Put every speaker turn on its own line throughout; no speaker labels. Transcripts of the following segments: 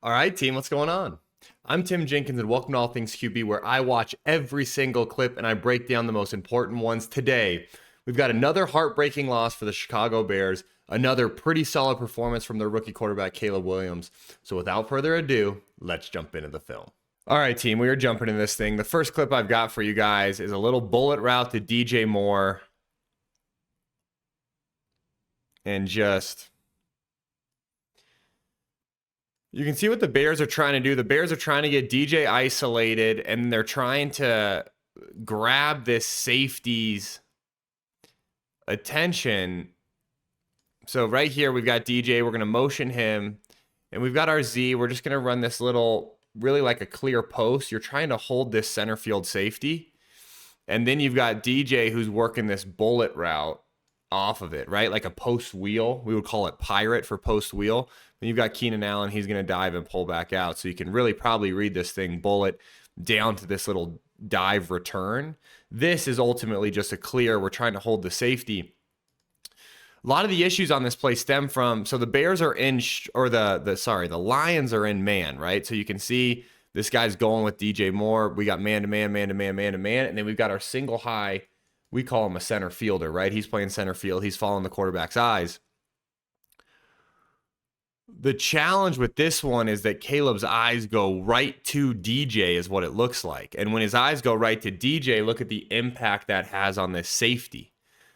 All right, team, what's going on? I'm Tim Jenkins, and welcome to All Things QB, where I watch every single clip and I break down the most important ones. Today, we've got another heartbreaking loss for the Chicago Bears, another pretty solid performance from their rookie quarterback, Caleb Williams. So without further ado, let's jump into the film. All right, team, we are jumping in this thing. The first clip I've got for you guys is a little bullet route to DJ Moore. And just... you can see what the Bears are trying to do. The Bears are trying to get DJ isolated, and they're trying to grab this safety's attention. So right here, we've got DJ. We're going to motion him, and we've got our Z. We're just going to run this little, really like a clear post. You're trying to hold this center field safety, and then you've got DJ who's working this bullet route off of it, right? Like a post wheel. We would call it pirate for post wheel. Then you've got Keenan Allen. He's going to dive and pull back out. So you can really probably read this thing bullet down to this little dive return. This is ultimately just a clear. We're trying to hold the safety. A lot of the issues on this play stem from, so the Bears are in, the Lions are in man, right? So you can see this guy's going with DJ Moore. We got man to man, man to man, man to man. And then we've got our single high. We call him a center fielder, right? He's playing center field. He's following the quarterback's eyes. The challenge with this one is that Caleb's eyes go right to DJ is what it looks like. And when his eyes go right to DJ, look at the impact that has on this safety.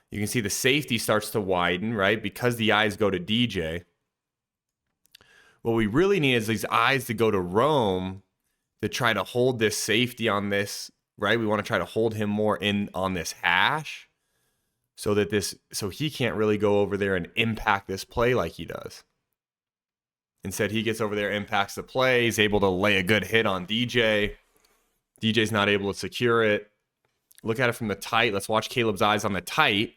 You can see the safety starts to widen, right? Because the eyes go to DJ. What we really need is these eyes to go to Rome to try to hold this safety on this, right? We want to try to hold him more in on this hash so he can't really go over there and impact this play like he does. Instead, he gets over there, impacts the play. He's able to lay a good hit on DJ. DJ's not able to secure it. Look at it from the tight. Let's watch Caleb's eyes on the tight.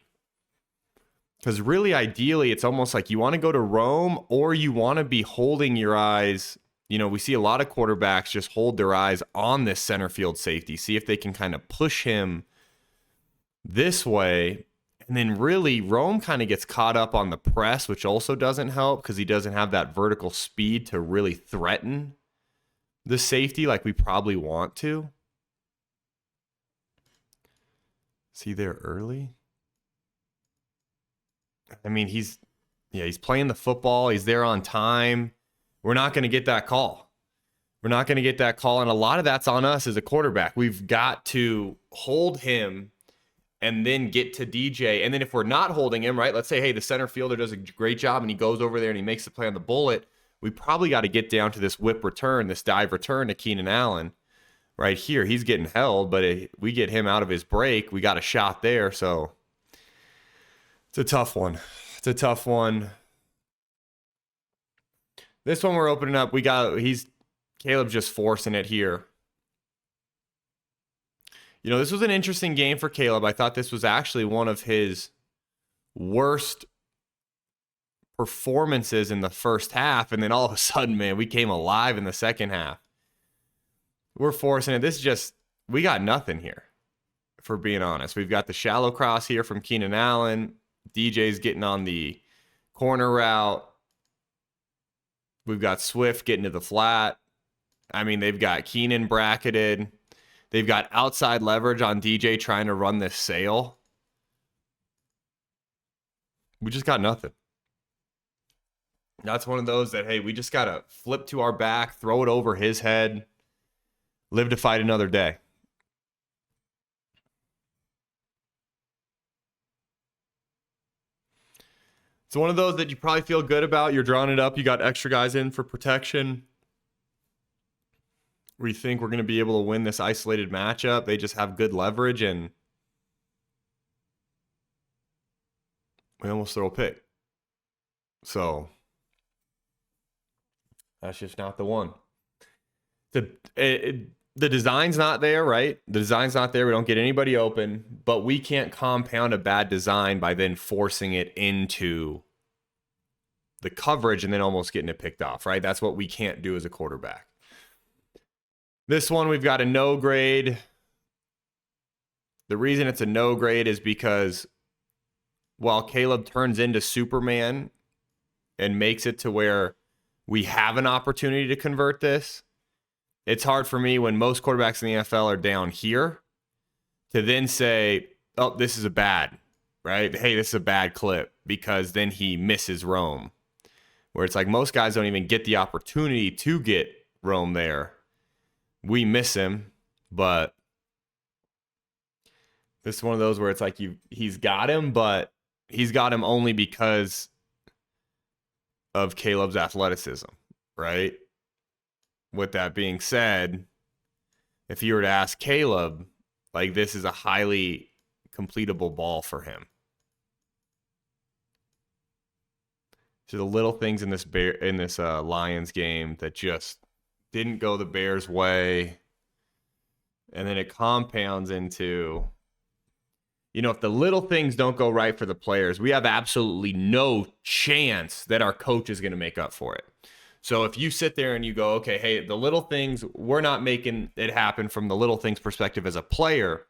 Because really, ideally, it's almost like you want to go to Rome or you want to be holding your eyes. You know, we see a lot of quarterbacks just hold their eyes on this center field safety. See if they can kind of push him this way. And then really, Rome kind of gets caught up on the press, which also doesn't help because he doesn't have that vertical speed to really threaten the safety like we probably want to. See there early? I mean, he's playing the football. He's there on time. We're not going to get that call. We're not going to get that call. And a lot of that's on us as a quarterback. We've got to hold him and then get to DJ. And then if we're not holding him, right, let's say, hey, the center fielder does a great job and he goes over there and he makes the play on the bullet. We probably got to get down to this whip return, this dive return to Keenan Allen. Right here, he's getting held, but we get him out of his break. We got a shot there, so it's a tough one. It's a tough one. This one we're opening up. Caleb's just forcing it here. You know, this was an interesting game for Caleb. I thought this was actually one of his worst performances in the first half. And then all of a sudden, man, we came alive in the second half. We're forcing it. We got nothing here, for being honest. We've got the shallow cross here from Keenan Allen. DJ's getting on the corner route. We've got Swift getting to the flat. I mean, they've got Keenan bracketed. They've got outside leverage on DJ trying to run this sail. We just got nothing. That's one of those that, hey, we just got to flip to our back, throw it over his head, live to fight another day. It's one of those that you probably feel good about. You're drawing it up. You got extra guys in for protection. We think we're going to be able to win this isolated matchup. They just have good leverage, and we almost throw a pick. So that's just not the one. The design's not there, right? The design's not there. We don't get anybody open, but we can't compound a bad design by then forcing it into the coverage and then almost getting it picked off, right? That's what we can't do as a quarterback. This one, we've got a no grade. The reason it's a no grade is because while Caleb turns into Superman and makes it to where we have an opportunity to convert this. It's hard for me when most quarterbacks in the NFL are down here to then say, oh, this is a bad, right? Hey, this is a bad clip, because then he misses Rome. Where it's like most guys don't even get the opportunity to get Rome there. We miss him, but this is one of those where it's like he's got him, but he's got him only because of Caleb's athleticism, right? With that being said, if you were to ask Caleb, like, this is a highly completable ball for him. So the little things in this Lions game that just didn't go the Bears' way, and then it compounds into, if the little things don't go right for the players, we have absolutely no chance that our coach is going to make up for it. So if you sit there and you go, okay, hey, the little things, we're not making it happen from the little things perspective as a player,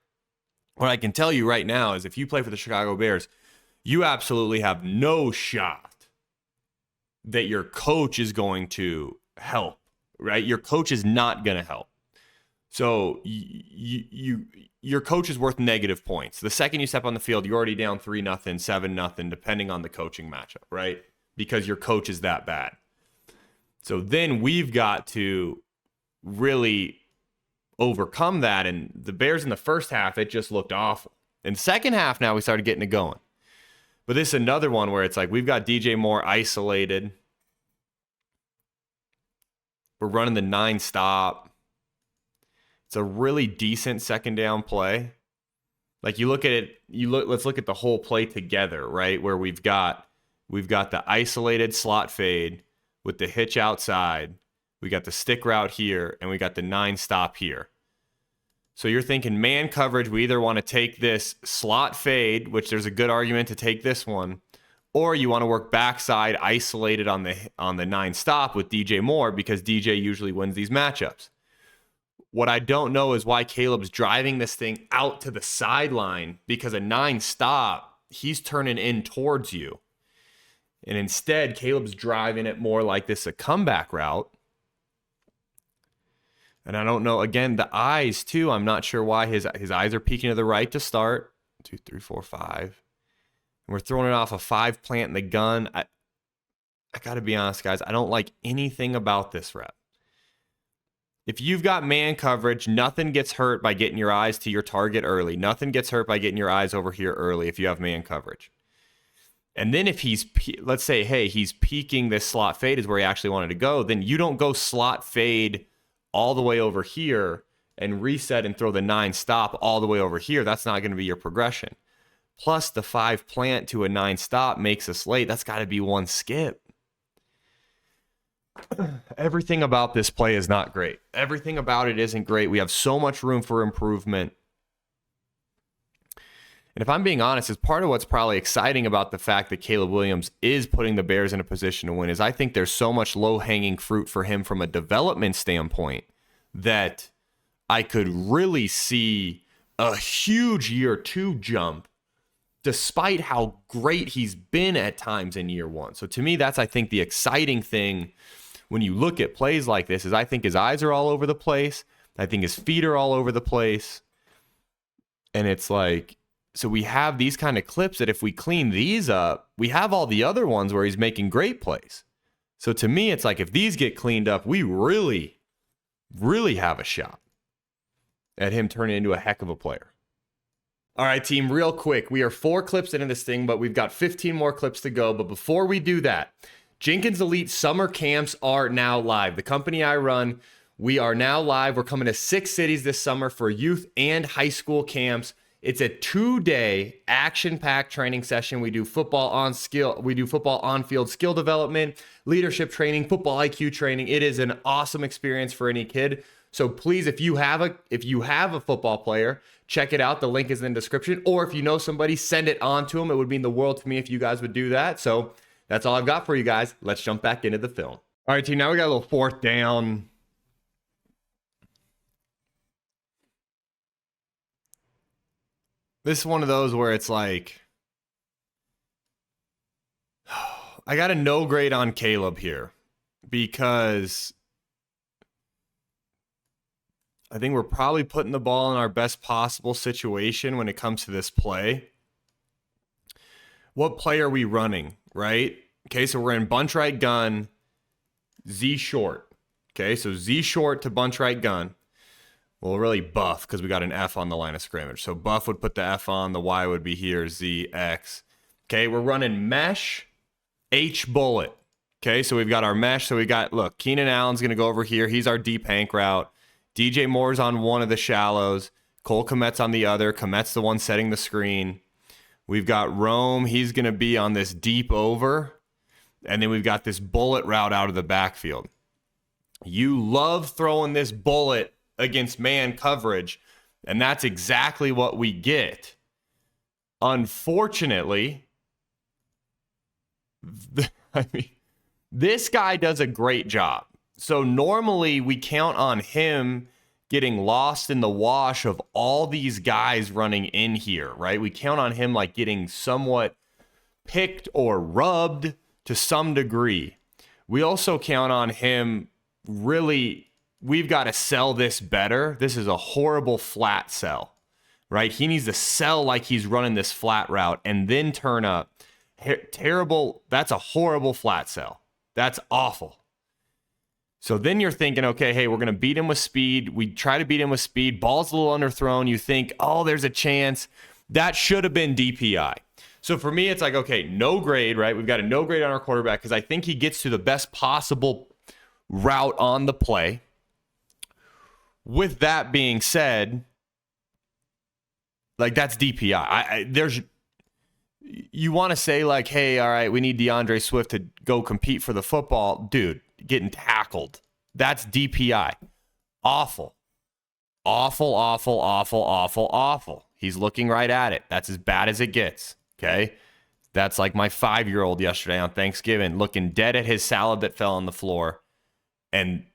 what I can tell you right now is if you play for the Chicago Bears, you absolutely have no shot that your coach is going to help, right? Your coach is not going to help. So your coach is worth negative points. The second you step on the field, you're already down 3-0, 7-0, depending on the coaching matchup, right? Because your coach is that bad. So then we've got to really overcome that. And the Bears in the first half, it just looked awful. In the second half, now we started getting it going. But this is another one where it's like we've got DJ Moore isolated. We're running the 9-stop. It's a really decent second down play. Like you look at it, let's look at the whole play together, right? Where we've got the isolated slot fade with the hitch outside. We got the stick route here, and we got the 9-stop here. So you're thinking man coverage, we either want to take this slot fade, which there's a good argument to take this one, or you want to work backside isolated on the 9-stop with DJ Moore, because DJ usually wins these matchups. What I don't know is why Caleb's driving this thing out to the sideline, because a 9-stop, he's turning in towards you. And instead, Caleb's driving it more like this a comeback route. And I don't know, again, the eyes too, I'm not sure why his eyes are peeking to the right to start. 2, 3, 4, 5. And we're throwing it off a 5 plant in the gun. I got to be honest, guys, I don't like anything about this rep. If you've got man coverage, nothing gets hurt by getting your eyes to your target early. Nothing gets hurt by getting your eyes over here early if you have man coverage. And then if let's say, hey, he's peeking this slot fade is where he actually wanted to go, then you don't go slot fade all the way over here and reset and throw the 9-stop all the way over here. That's not going to be your progression. Plus the 5 plant to a 9-stop makes us late. That's got to be one skip. Everything about this play is not great. Everything about it isn't great. We have so much room for improvement. And if I'm being honest, it's part of what's probably exciting about the fact that Caleb Williams is putting the Bears in a position to win is I think there's so much low-hanging fruit for him from a development standpoint that I could really see a huge year 2 jump despite how great he's been at times in year 1. So to me, that's, I think, the exciting thing when you look at plays like this is I think his eyes are all over the place. I think his feet are all over the place. And it's like, so we have these kind of clips that if we clean these up, we have all the other ones where he's making great plays. So to me, it's like if these get cleaned up, we really, really have a shot at him turning into a heck of a player. All right, team, real quick. We are 4 clips into this thing, but we've got 15 more clips to go. But before we do that, Jenkins Elite summer camps are now live. The company I run, we are now live. We're coming to 6 cities this summer for youth and high school camps. It's a 2-day action-packed training session. We do football on-field skill development, leadership training, football IQ training. It is an awesome experience for any kid. So please, if you have a football player, check it out. The link is in the description. Or if you know somebody, send it on to them. It would mean the world to me if you guys would do that. So that's all I've got for you guys. Let's jump back into the film. All right, team, now we got a little 4th down. This is one of those where it's like, I got a no grade on Caleb here. because I think we're probably putting the ball in our best possible situation when it comes to this play. What play are we running, right? Okay, so we're in bunch right gun, Z short. Okay, so Z short to bunch right gun. Well, really buff because we got an F on the line of scrimmage. So buff would put the F on, the Y would be here, Z, X. Okay, we're running mesh, H bullet. Okay, so we've got our mesh. So we got, look, Keenan Allen's going to go over here. He's our deep hank route. DJ Moore's on one of the shallows. Cole Kmet's on the other. Kmet's the one setting the screen. We've got Rome. He's going to be on this deep over. And then we've got this bullet route out of the backfield. You love throwing this bullet against man coverage, and that's exactly what we get. Unfortunately, this guy does a great job. So normally we count on him getting lost in the wash of all these guys running in here, right? We count on him like getting somewhat picked or rubbed to some degree. We also count on him really, we've got to sell this better. This is a horrible flat sell, right? He needs to sell like he's running this flat route and then turn up. Terrible. That's a horrible flat sell. That's awful. So then you're thinking, okay, hey, we're going to beat him with speed. We try to beat him with speed. Ball's a little underthrown. You think, oh, there's a chance. That should have been DPI. So for me, it's like, okay, no grade, right? We've got a no grade on our quarterback because I think he gets to the best possible route on the play. With that being said, like that's DPI. You want to say like, hey, all right, we need DeAndre Swift to go compete for the football. Dude, getting tackled. That's DPI. Awful. Awful, awful, awful, awful, awful. He's looking right at it. That's as bad as it gets. Okay? That's like my 5-year-old yesterday on Thanksgiving looking dead at his salad that fell on the floor and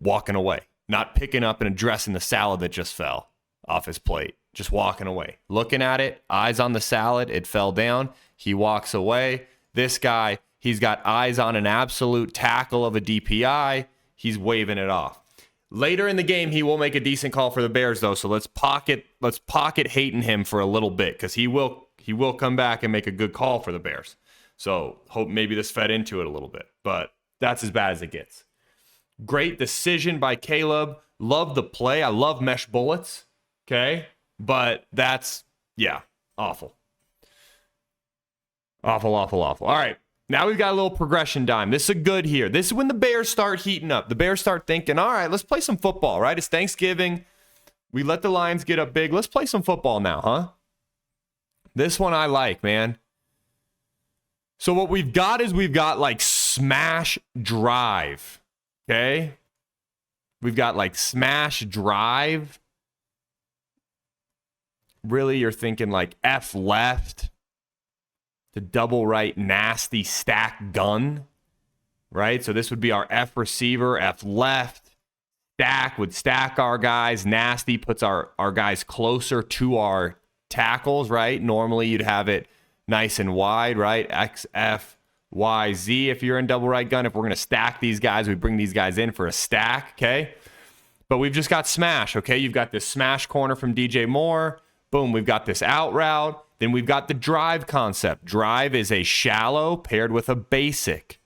walking away. Not picking up and addressing the salad that just fell off his plate. Just walking away. Looking at it, eyes on the salad, it fell down. He walks away. This guy, he's got eyes on an absolute tackle of a DPI. He's waving it off. Later in the game, he will make a decent call for the Bears, though. So let's pocket hating him for a little bit because he will come back and make a good call for the Bears. So hope maybe this fed into it a little bit, but that's as bad as it gets. Great decision by Caleb. Love the play. I love mesh bullets. Okay. But that's, yeah, awful. Awful, awful, awful. All right. Now we've got a little progression dime. This is a good here. This is when the Bears start heating up. The Bears start thinking, all right, let's play some football, right? It's Thanksgiving. We let the Lions get up big. Let's play some football now, huh? This one I like, man. So what we've got is we've got like smash drive. Okay? We've got like smash drive. Really, you're thinking like F left to double right nasty stack gun, right? So this would be our F receiver, F left. Stack would stack our guys. Nasty puts our guys closer to our tackles, right? Normally you'd have it nice and wide, right? X, F, Y, Z if you're in double right gun. If we're going to stack these guys, we bring these guys in for a stack, okay? But we've just got smash, okay? You've got this smash corner from DJ Moore. Boom, we've got this out route. Then we've got the drive concept. Drive is a shallow paired with a basic.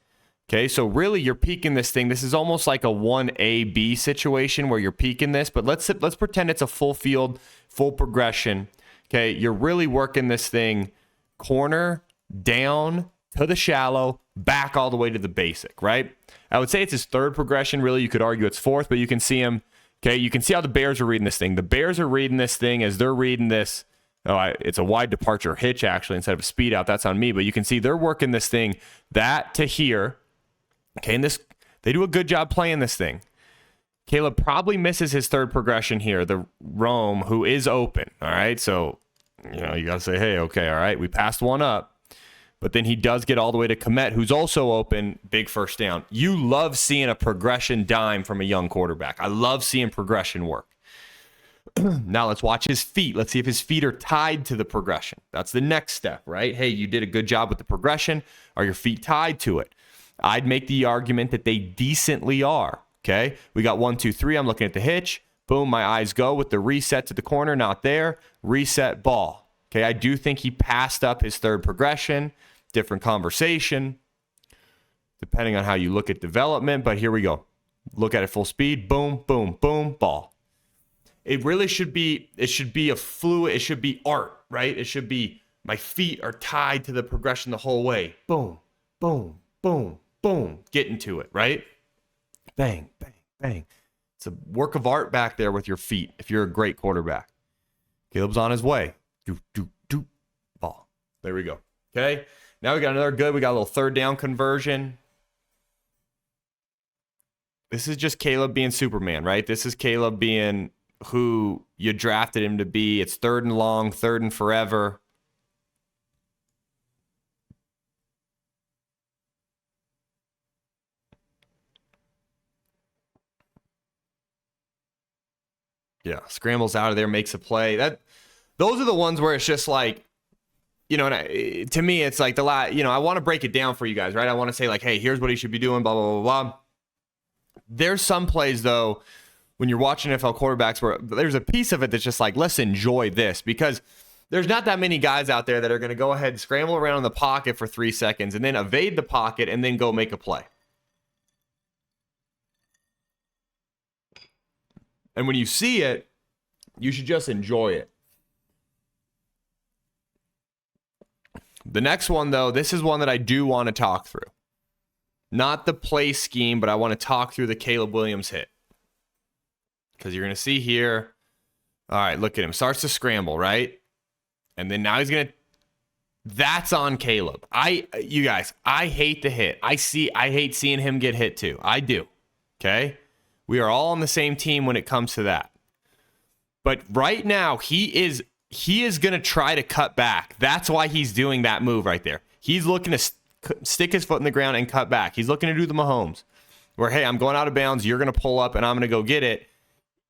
Okay, so really you're peaking this thing. This is almost like a 1AB situation where you're peaking this, but let's pretend it's a full field, full progression. Okay, you're really working this thing corner, down, to the shallow, back all the way to the basic, right? I would say it's his third progression. Really, you could argue it's fourth, but you can see him. Okay, you can see how the Bears are reading this thing. The Bears are reading this thing as they're reading this. It's a wide departure hitch, actually, instead of a speed out. That's on me. But you can see they're working this thing, that to here. Okay, and they do a good job playing this thing. Caleb probably misses his third progression here, the Rome, who is open. All right, so, you got to say, hey, okay, all right, we passed one up. But then he does get all the way to Kmet, who's also open, big first down. You love seeing a progression dime from a young quarterback. I love seeing progression work. Now let's watch his feet. Let's see if his feet are tied to the progression. That's the next step, right? Hey, you did a good job with the progression. Are your feet tied to it? I'd make the argument that they decently are. Okay, we got 1, 2, 3. I'm looking at the hitch. Boom, my eyes go with the reset to the corner, not there. Reset, ball. Okay, I do think he passed up his third progression. Different conversation, depending on how you look at development. But here we go. Look at it full speed. Boom, boom, boom, ball. It really should be, it should be a fluid, it should be art, right? It should be my feet are tied to the progression the whole way. Boom, boom, boom, boom. Getting to it, right? Bang, bang, bang. It's a work of art back there with your feet if you're a great quarterback. Caleb's on his way. Do, do, do. Ball. There we go. Okay. Now we got another good. We got a little third down conversion. This is just Caleb being Superman, right? This is Caleb being who you drafted him to be. It's 3rd and long, 3rd and forever. Yeah, scrambles out of there, makes a play. Those are the ones where it's just like, you know, and to me, it's like I want to break it down for you guys, right? I want to say like, hey, here's what he should be doing, blah, blah, blah, blah. There's some plays, though, when you're watching NFL quarterbacks where there's a piece of it that's just like, let's enjoy this, because there's not that many guys out there that are going to go ahead and scramble around in the pocket for 3 seconds and then evade the pocket and then go make a play. And when you see it, you should just enjoy it. The next one, though, this is one that I do want to talk through. Not the play scheme, but I want to talk through the Caleb Williams hit. Because you're going to see here, all right, look at him. Starts to scramble, right? And then now he's going to, that's on Caleb. You guys, I hate the hit. I hate seeing him get hit too. I do. Okay? We are all on the same team when it comes to that. But right now, he is going to try to cut back. That's why he's doing that move right there. He's looking to stick his foot in the ground and cut back. He's looking to do the Mahomes, where, hey, I'm going out of bounds. You're going to pull up, and I'm going to go get it.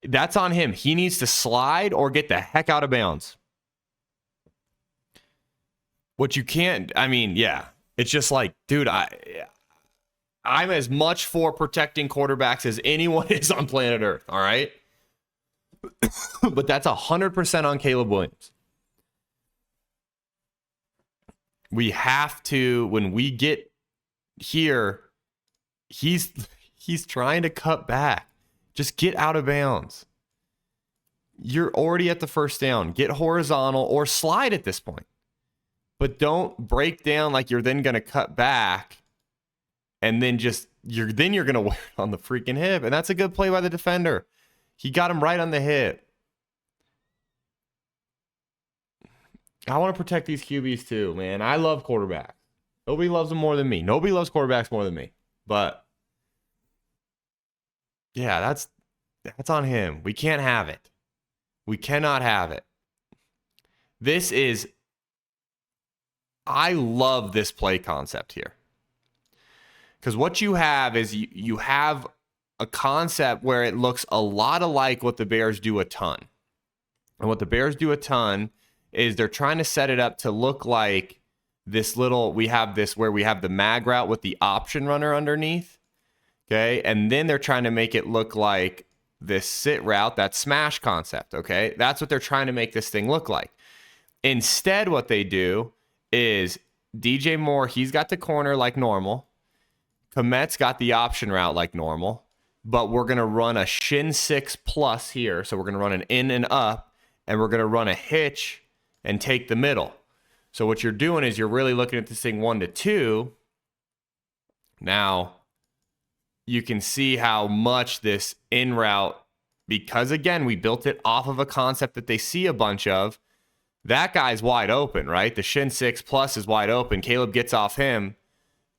That's on him. He needs to slide or get the heck out of bounds. What you can't, I mean, yeah. It's just like, dude, I'm as much for protecting quarterbacks as anyone is on planet Earth, all right? But that's 100% on Caleb Williams. We have to, when we get here, he's trying to cut back. Just get out of bounds. You're already at the first down. Get horizontal or slide at this point. But don't break down like you're then going to cut back and then you're going to wear it on the freaking hip. And that's a good play by the defender. He got him right on the hip. I want to protect these QBs too, man. I love quarterbacks. Nobody loves them more than me. Nobody loves quarterbacks more than me. But yeah, that's on him. We can't have it. We cannot have it. I love this play concept here. Because what you have is you have a concept where it looks a lot alike what the Bears do a ton. And what the Bears do a ton is they're trying to set it up to look like this little, we have this where we have the mag route with the option runner underneath. Okay. And then they're trying to make it look like this sit route, that smash concept. Okay. That's what they're trying to make this thing look like. Instead, what they do is DJ Moore, he's got the corner like normal. Komet's got the option route like normal. But we're going to run a shin 6 plus here. So we're going to run an in and up. And we're going to run a hitch and take the middle. So what you're doing is you're really looking at this thing 1 to 2. Now, you can see how much this in route, because again, we built it off of a concept that they see a bunch of. That guy's wide open, right? The shin 6 plus is wide open. Caleb gets off him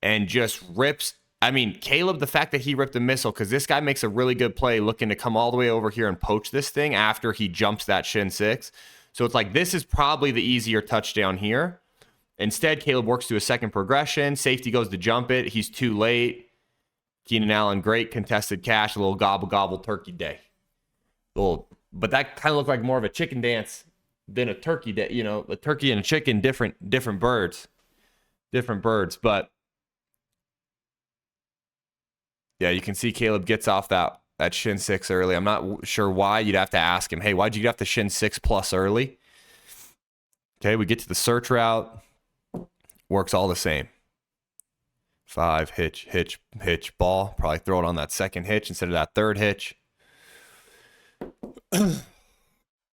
and just rips. I mean, Caleb, the fact that he ripped a missile, because this guy makes a really good play looking to come all the way over here and poach this thing after he jumps that shin 6. So it's like, this is probably the easier touchdown here. Instead, Caleb works to a second progression. Safety goes to jump it. He's too late. Keenan Allen, great contested catch. A little gobble, gobble turkey day. But that kind of looked like more of a chicken dance than a turkey day. You know, a turkey and a chicken, different birds. Different birds. But Yeah, you can see Caleb gets off that shin 6 early. I'm not sure why. You'd have to ask him, hey, why'd you get off the shin 6 plus early? Okay, we get to the search route. Works all the same. 5, hitch, hitch, hitch, ball. Probably throw it on that second hitch instead of that third hitch.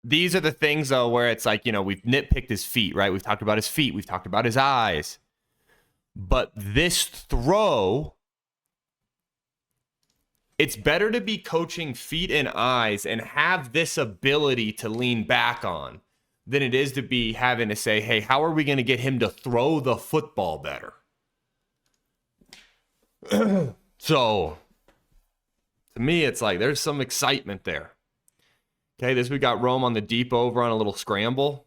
These are the things, though, where it's like, we've nitpicked his feet, right? We've talked about his feet. We've talked about his eyes. But this throw, it's better to be coaching feet and eyes and have this ability to lean back on than it is to be having to say, hey, how are we going to get him to throw the football better? So, to me, it's like there's some excitement there. Okay, we got Rome on the deep over on a little scramble.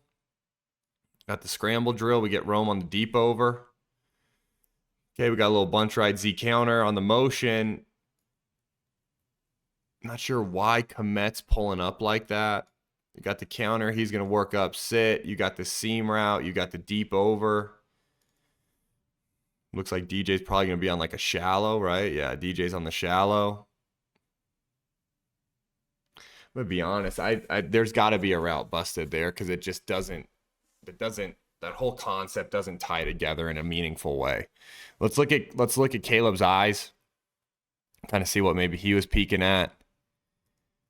Got the scramble drill. We get Rome on the deep over. Okay, we got a little bunch ride Z counter on the motion. Not sure why Komet's pulling up like that. You got the counter. He's going to work up sit. You got the seam route. You got the deep over. Looks like DJ's probably going to be on like a shallow, right? Yeah, DJ's on the shallow. I'm going to be honest. There's got to be a route busted there because it just doesn't, that whole concept doesn't tie together in a meaningful way. Let's look at Caleb's eyes. Kind of see what maybe he was peeking at.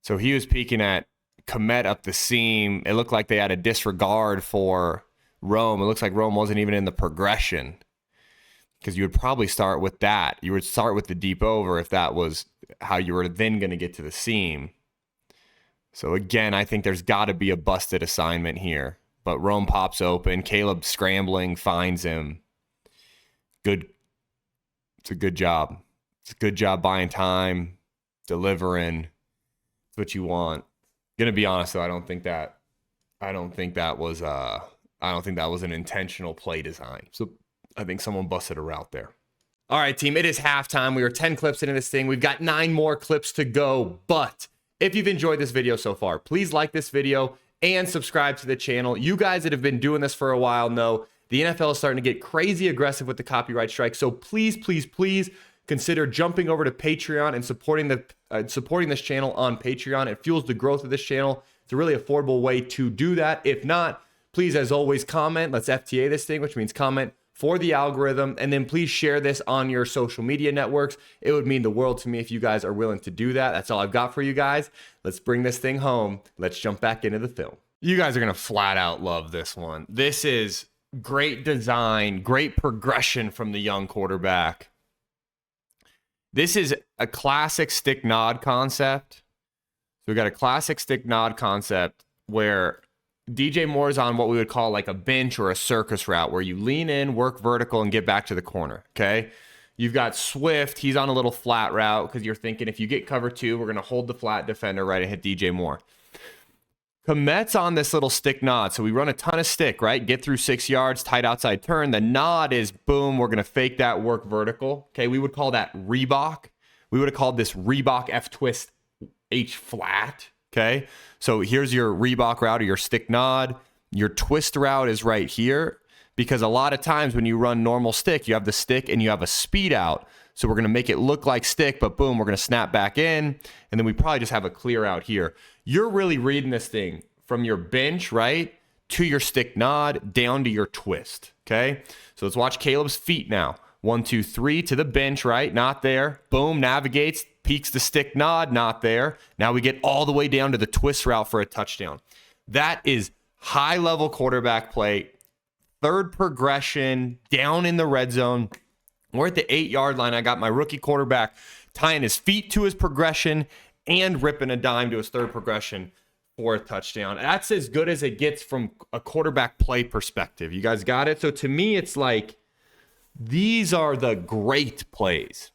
So he was peeking at Komet up the seam. It looked like they had a disregard for Rome. It looks like Rome wasn't even in the progression because you would probably start with that. You would start with the deep over if that was how you were then going to get to the seam. So again, I think there's got to be a busted assignment here. But Rome pops open. Caleb scrambling, finds him. Good. It's a good job. It's a good job buying time, delivering. That's what you want. Gonna be honest though, I don't think that was an intentional play design. So I think someone busted a route there. All right, team, it is halftime. We are 10 clips into this thing. We've got 9 more clips to go. But if you've enjoyed this video so far, please like this video and subscribe to the channel. You guys that have been doing this for a while know the NFL is starting to get crazy aggressive with the copyright strike. So please, please, please consider jumping over to Patreon and supporting this channel on Patreon. It fuels the growth of this channel. It's a really affordable way to do that. If not, please, as always, comment. Let's FTA this thing, which means comment for the algorithm. And then please share this on your social media networks. It would mean the world to me if you guys are willing to do that. That's all I've got for you guys. Let's bring this thing home. Let's jump back into the film. You guys are going to flat out love this one. This is great design, great progression from the young quarterback. This is a classic stick nod concept. So we got a classic stick nod concept where DJ Moore is on what we would call like a bench or a circus route where you lean in, work vertical, and get back to the corner, okay? You've got Swift. He's on a little flat route because you're thinking if you get cover 2, we're going to hold the flat defender right and hit DJ Moore. Komet's on this little stick nod. So we run a ton of stick, right? Get through 6 yards, tight outside turn. The nod is boom. We're going to fake that work vertical. Okay, we would call that Reebok. We would have called this Reebok F twist H flat. Okay, so here's your Reebok route or your stick nod. Your twist route is right here because a lot of times when you run normal stick, you have the stick and you have a speed out. So we're going to make it look like stick, but boom, we're going to snap back in. And then we probably just have a clear out here. You're really reading this thing from your bench, right, to your stick nod, down to your twist, okay? So let's watch Caleb's feet now. 1, 2, 3 to the bench, right? Not there. Boom, navigates, peaks the stick nod, not there. Now we get all the way down to the twist route for a touchdown. That is high-level quarterback play. Third progression, down in the red zone. We're at the 8-yard line. I got my rookie quarterback tying his feet to his progression and ripping a dime to his third progression for a touchdown. That's as good as it gets from a quarterback play perspective. You guys got it? So to me, it's like these are the great plays.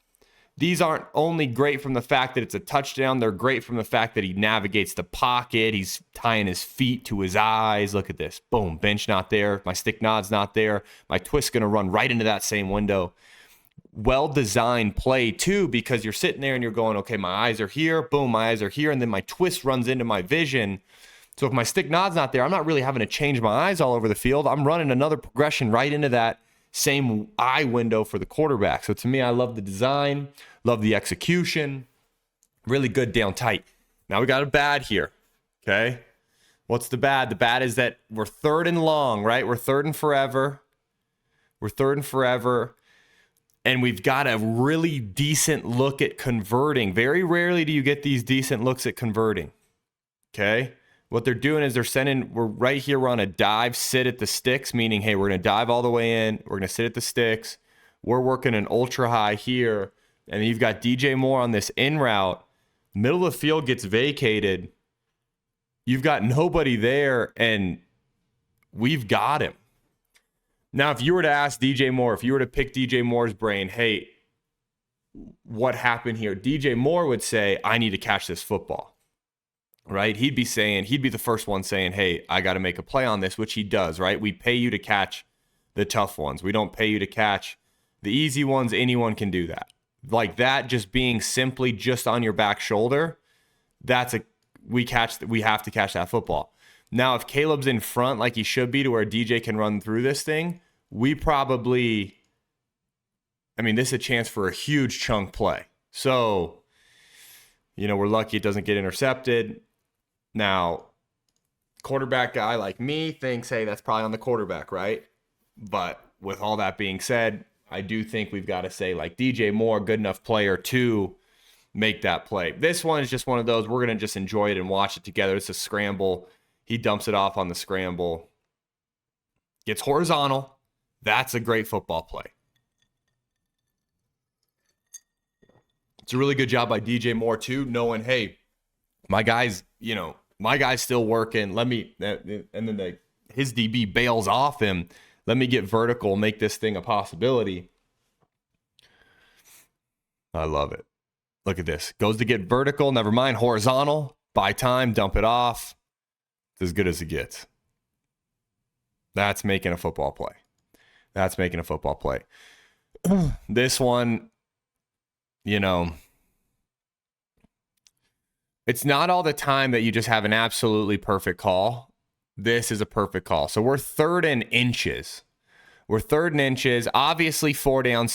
These aren't only great from the fact that it's a touchdown. They're great from the fact that he navigates the pocket. He's tying his feet to his eyes. Look at this. Boom, bench not there. My stick nod's not there. My twist's going to run right into that same window. Well-designed play, too, because you're sitting there and you're going, okay, my eyes are here. Boom, my eyes are here. And then my twist runs into my vision. So if my stick nod's not there, I'm not really having to change my eyes all over the field. I'm running another progression right into that same eye window for the quarterback. So to me, I love the design, love the execution, really good down tight. Now we got a bad here, okay? What's the bad? The bad is that we're third and long, right? We're third and forever. And we've got a really decent look at converting. Very rarely do you get these decent looks at converting, okay? What they're doing is we're right here, we're on a dive, sit at the sticks, meaning, hey, we're going to dive all the way in. We're going to sit at the sticks. We're working an ultra high here. And then you've got DJ Moore on this in route. Middle of the field gets vacated. You've got nobody there, and we've got him. Now, if you were to ask DJ Moore, if you were to pick DJ Moore's brain, hey, what happened here? DJ Moore would say, I need to catch this football, right? He'd be the first one saying, hey, I got to make a play on this, which he does, right? We pay you to catch the tough ones. We don't pay you to catch the easy ones. Anyone can do that. Like that, just being simply just on your back shoulder, we have to catch that football. Now, if Caleb's in front like he should be to where DJ can run through this thing, this is a chance for a huge chunk play. So, we're lucky it doesn't get intercepted. Now, quarterback guy like me thinks, hey, that's probably on the quarterback, right? But with all that being said, I do think we've got to say, like, DJ Moore, good enough player to make that play. This one is just one of those, we're going to just enjoy it and watch it together. It's a scramble. He dumps it off on the scramble. Gets horizontal. That's a great football play. It's a really good job by DJ Moore, too, knowing, hey, my guy's still working. His DB bails off him. Let me get vertical, make this thing a possibility. I love it. Look at this. Goes to get vertical. Never mind. Horizontal. Buy time. Dump it off. It's as good as it gets. That's making a football play. This one, it's not all the time that you just have an absolutely perfect call. This is a perfect call. So we're third and inches. Obviously four down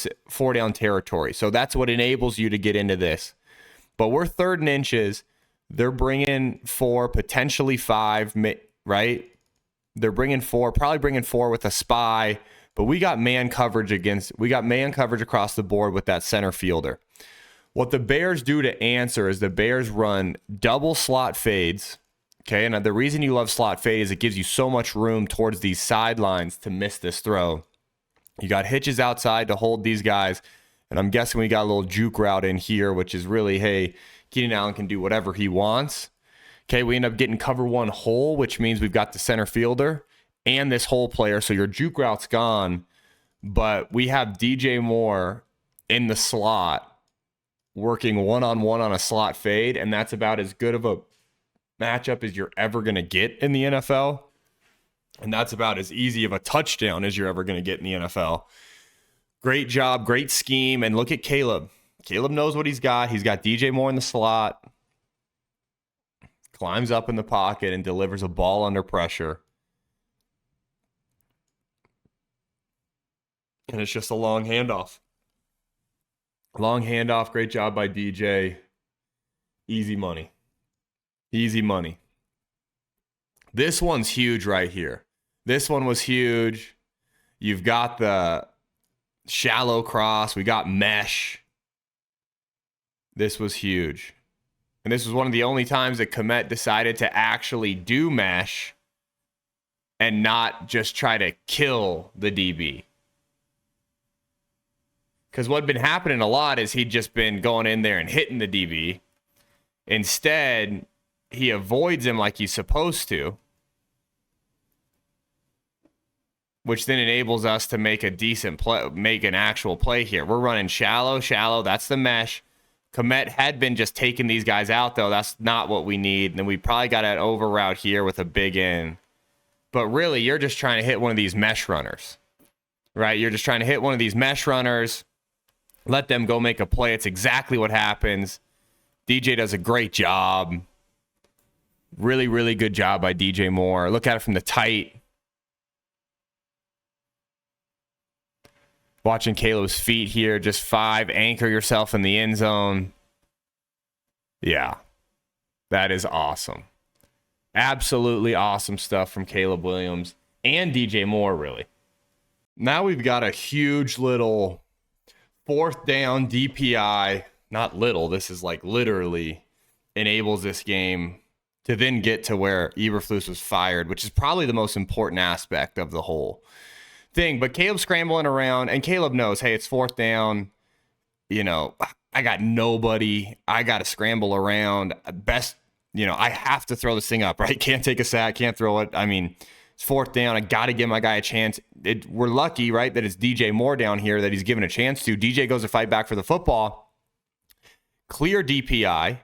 territory. So that's what enables you to get into this. But we're third and inches. They're bringing 4, potentially 5, right? They're probably bringing 4 with a spy. But we got man coverage across the board with that center fielder. What the Bears do to answer is the Bears run double slot fades. Okay, and the reason you love slot fade is it gives you so much room towards these sidelines to miss this throw. You got hitches outside to hold these guys, and I'm guessing we got a little juke route in here, which is really, hey, Keenan Allen can do whatever he wants. Okay, we end up getting cover 1 hole, which means we've got the center fielder and this hole player, so your juke route's gone, but we have DJ Moore in the slot working one-on-one on a slot fade, and that's about as good of a matchup as you're ever going to get in the NFL. And that's about as easy of a touchdown as you're ever going to get in the NFL. Great job, great scheme. And look at Caleb. Caleb knows what he's got. He's got DJ Moore in the slot. Climbs up in the pocket and delivers a ball under pressure. And it's just a long handoff. Great job by DJ. Easy money. This one's huge right here. This one was huge. You've got the shallow cross. We got mesh. This was huge. And this was one of the only times that Komet decided to actually do mesh and not just try to kill the DB. Because what had been happening a lot is he'd just been going in there and hitting the DB. Instead, he avoids him like he's supposed to, which then enables us to make a decent play, make an actual play here. We're running shallow. That's the mesh. Komet had been just taking these guys out, though. That's not what we need. And then we probably got an over route here with a big in. But really, you're just trying to hit one of these mesh runners, right? You're just trying to hit one of these mesh runners, let them go make a play. It's exactly what happens. DJ does a great job. Really, really good job by DJ Moore. Look at it from the tight. Watching Caleb's feet here, just 5. Anchor yourself in the end zone. Yeah, that is awesome. Absolutely awesome stuff from Caleb Williams and DJ Moore, really. Now we've got a huge little 4th down DPI. Not little, this is like literally enables this game to then get to where Eberflus was fired, which is probably the most important aspect of the whole thing. But Caleb's scrambling around, and Caleb knows, hey, it's 4th down. You know, I got nobody. I got to scramble around. Best, you know, I have to throw this thing up, right? Can't take a sack, can't throw it. I mean, it's 4th down. I got to give my guy a chance. We're lucky, right, that it's DJ Moore down here that he's given a chance to. DJ goes to fight back for the football. Clear DPI.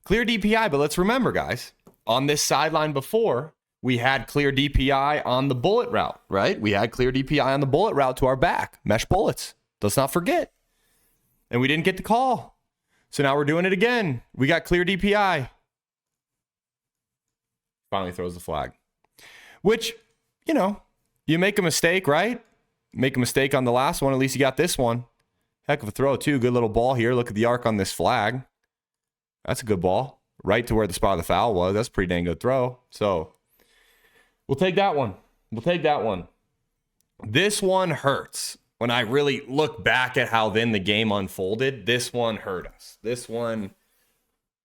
Clear DPI, but let's remember, guys, on this sideline before, we had clear DPI on the bullet route, right? We had clear DPI on the bullet route to our back. Mesh bullets. Let's not forget. And we didn't get the call. So now we're doing it again. We got clear DPI. Finally throws the flag. Which, you know, you make a mistake, right? Make a mistake on the last one. At least you got this one. Heck of a throw, too. Good little ball here. Look at the arc on this flag. That's a good ball. Right to where the spot of the foul was. That's a pretty dang good throw. So we'll take that one. We'll take that one. This one hurts. When I really look back at how then the game unfolded, this one hurt us. This one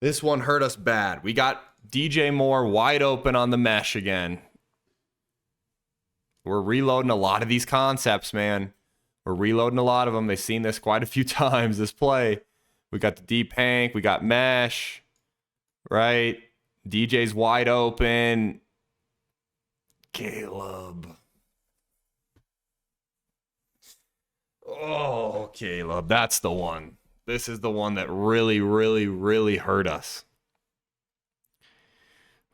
hurt us bad. We got DJ Moore wide open on the mesh again. We're reloading a lot of these concepts, man. We're reloading a lot of them. They've seen this quite a few times, this play. We got the deep hank. We got mesh, right? DJ's wide open. Caleb. Oh, Caleb. That's the one. This is the one that really, really, really hurt us.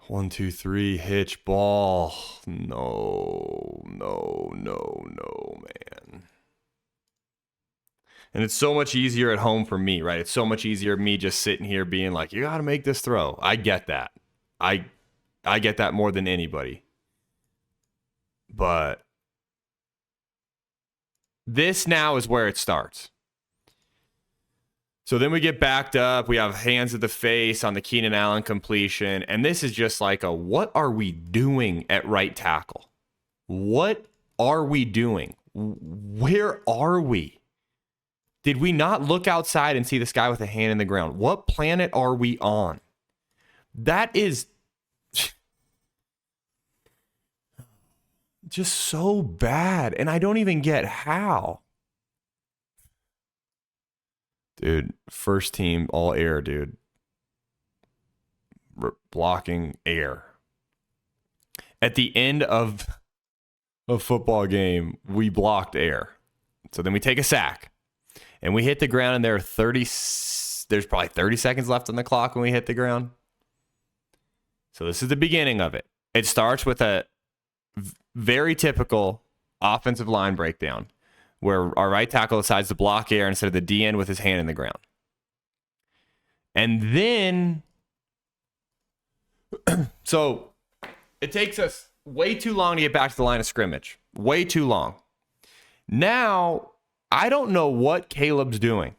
1, 2, 3, hitch ball. No, man. And it's so much easier at home for me, right? It's so much easier me just sitting here being like, you got to make this throw. I get that. I get that more than anybody. But this now is where it starts. So then we get backed up. We have hands at the face on the Keenan Allen completion. And this is just like a, what are we doing at right tackle? What are we doing? Where are we? Did we not look outside and see this guy with a hand in the ground? What planet are we on? That is just so bad. And I don't even get how. Dude, first team all air, dude. Blocking air. At the end of a football game, we blocked air. So then we take a sack. And we hit the ground, and there's probably 30 seconds left on the clock when we hit the ground. So this is the beginning of it. It starts with a very typical offensive line breakdown where our right tackle decides to block air instead of the DN with his hand in the ground. And then, so it takes us way too long to get back to the line of scrimmage. Way too long. Now, I don't know what Caleb's doing.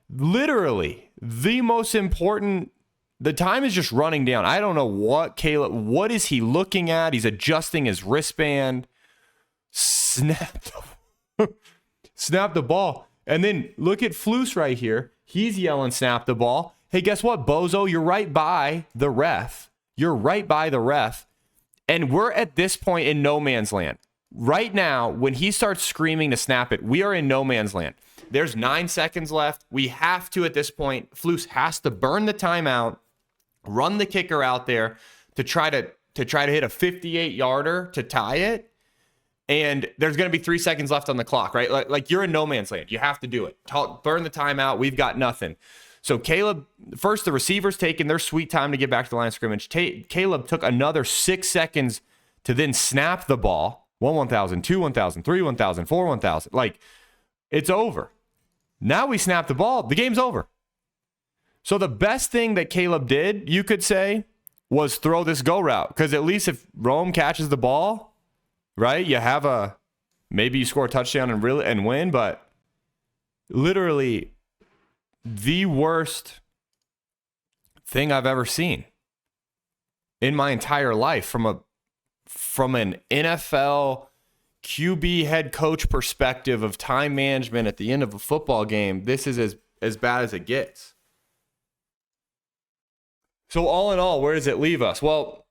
Literally, the most important, the time is just running down. I don't know what is he looking at? He's adjusting his wristband. Snap the ball. And then look at Flus right here. He's yelling, snap the ball. Hey, guess what, Bozo? You're right by the ref. And we're at this point in no man's land. Right now, when he starts screaming to snap it, we are in no man's land. There's 9 seconds left. We have to, at this point, Flus has to burn the timeout, run the kicker out there to try to hit a 58-yarder to tie it. And there's going to be 3 seconds left on the clock, right? Like you're in no man's land. You have to do it. Burn the timeout. We've got nothing. So Caleb, first the receivers taking their sweet time to get back to the line of scrimmage. Caleb took another 6 seconds to then snap the ball. 1,000, 2, 1,000, 3, 1,000, 4, 1,000. Like, it's over. Now we snap the ball. The game's over. So the best thing that Caleb did, you could say, was throw this go route. Because at least if Rome catches the ball, right, you have a Maybe you score a touchdown and win, but literally the worst thing I've ever seen in my entire life from an NFL QB head coach perspective of time management at the end of a football game. This is as bad as it gets. So all in all, where does it leave us? Well,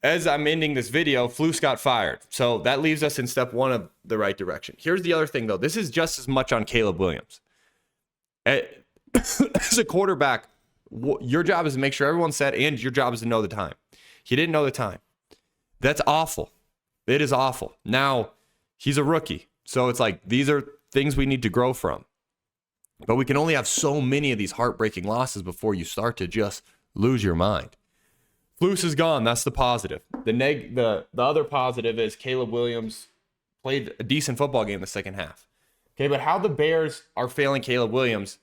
as I'm ending this video, Flus got fired. So that leaves us in step one of the right direction. Here's the other thing, though. This is just as much on Caleb Williams. As a quarterback, your job is to make sure everyone's set, and your job is to know the time. He didn't know the time. That's awful. It is awful. Now, he's a rookie. So it's like, these are things we need to grow from. But we can only have so many of these heartbreaking losses before you start to just lose your mind. Flus is gone. That's the positive. The other positive is Caleb Williams played a decent football game in the second half. Okay, but how the Bears are failing Caleb Williams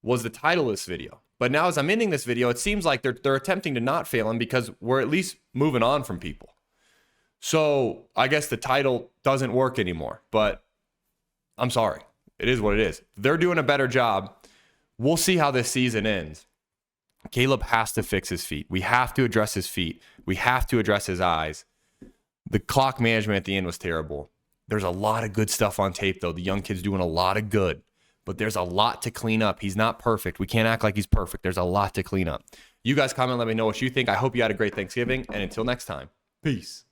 was the title of this video. But now as I'm ending this video, it seems like they're attempting to not fail him because we're at least moving on from people. So I guess the title doesn't work anymore. But I'm sorry. It is what it is. They're doing a better job. We'll see how this season ends. Caleb has to fix his feet. We have to address his feet. We have to address his eyes. The clock management at the end was terrible. There's a lot of good stuff on tape, though. The young kid's doing a lot of good. But there's a lot to clean up. He's not perfect. We can't act like he's perfect. There's a lot to clean up. You guys comment. Let me know what you think. I hope you had a great Thanksgiving. And until next time, peace.